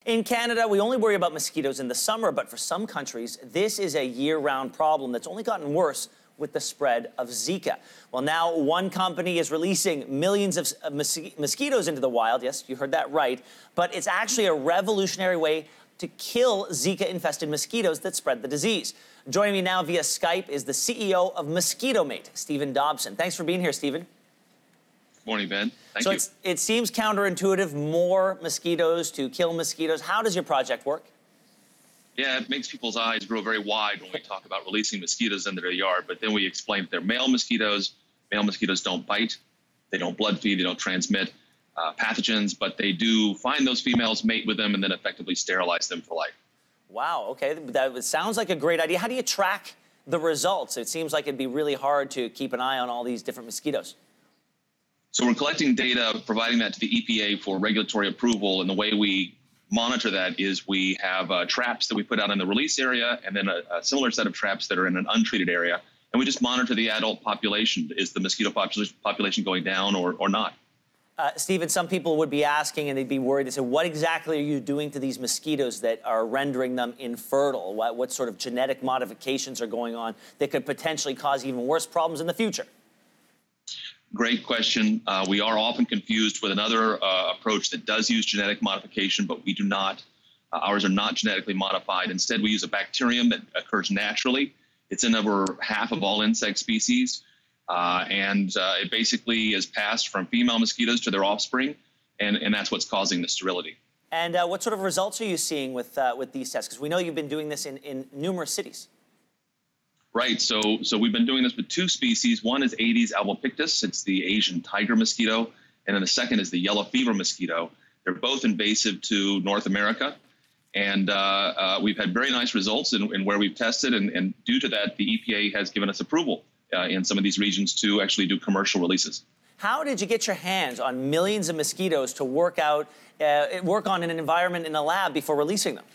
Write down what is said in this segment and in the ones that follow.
In Canada, we only worry about mosquitoes in the summer, but for some countries, this is a year-round problem that's only gotten worse with the spread of Zika. Well, now one company is releasing millions of mosquitoes into the wild. Yes, you heard that right. But it's actually a revolutionary way to kill Zika-infested mosquitoes that spread the disease. Joining me now via Skype is the CEO of Mosquitomate, Stephen Dobson. Thanks for being here, Stephen. Morning, Ben. Thank you. So it seems counterintuitive, more mosquitoes to kill mosquitoes. How does your project work? Yeah, it makes people's eyes grow very wide when we talk about releasing mosquitoes into their yard, but then we explain that they're male mosquitoes. Male mosquitoes don't bite, they don't blood feed, they don't transmit pathogens, but they do find those females, mate with them, and then effectively sterilize them for life. Wow, okay, that sounds like a great idea. How do you track the results? It seems like it'd be really hard to keep an eye on all these different mosquitoes. So we're collecting data, providing that to the EPA for regulatory approval, and the way we monitor that is we have traps that we put out in the release area and then a similar set of traps that are in an untreated area, and we just monitor the adult population. Is the mosquito population going down or not? Stephen, some people would be asking and they'd be worried. They say, what exactly are you doing to these mosquitoes that are rendering them infertile? What sort of genetic modifications are going on that could potentially cause even worse problems in the future? Great question. We are often confused with another approach that does use genetic modification, but we do not. Ours are not genetically modified. Instead, we use a bacterium that occurs naturally. It's in over half of all insect species. And it basically is passed from female mosquitoes to their offspring, and that's what's causing the sterility. And what sort of results are you seeing with these tests? Because we know you've been doing this in numerous cities. Right. So we've been doing this with two species. One is Aedes albopictus. It's the Asian tiger mosquito. And then the second is the yellow fever mosquito. They're both invasive to North America. And we've had very nice results in where we've tested. And due to that, the EPA has given us approval in some of these regions to actually do commercial releases. How did you get your hands on millions of mosquitoes to work on in an environment in a lab before releasing them?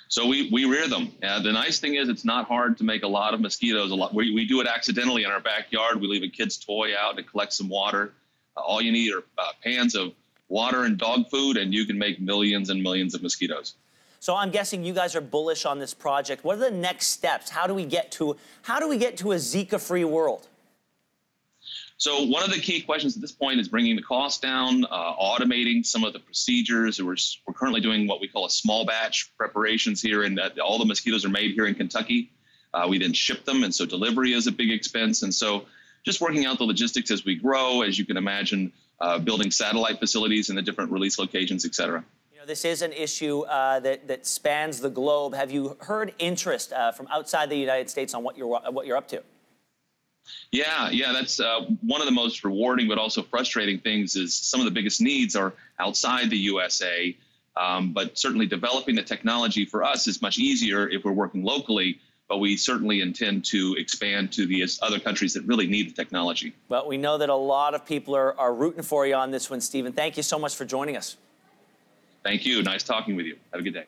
So we rear them. The nice thing is it's not hard to make a lot of mosquitoes. We do it accidentally in our backyard. We leave a kid's toy out to collect some water. All you need are pans of water and dog food, and you can make millions and millions of mosquitoes. So I'm guessing you guys are bullish on this project. What are the next steps? How do we get to a Zika-free world? So one of the key questions at this point is bringing the cost down, automating some of the procedures. We're currently doing what we call a small batch preparations here, and all the mosquitoes are made here in Kentucky. We then ship them, and so delivery is a big expense. And so just working out the logistics as we grow, as you can imagine, building satellite facilities in the different release locations, et cetera. You know, this is an issue that spans the globe. Have you heard interest from outside the United States on what you're up to? Yeah, that's one of the most rewarding but also frustrating things is some of the biggest needs are outside the USA, but certainly developing the technology for us is much easier if we're working locally, but we certainly intend to expand to the other countries that really need the technology. Well, we know that a lot of people are rooting for you on this one, Stephen. Thank you so much for joining us. Thank you. Nice talking with you. Have a good day.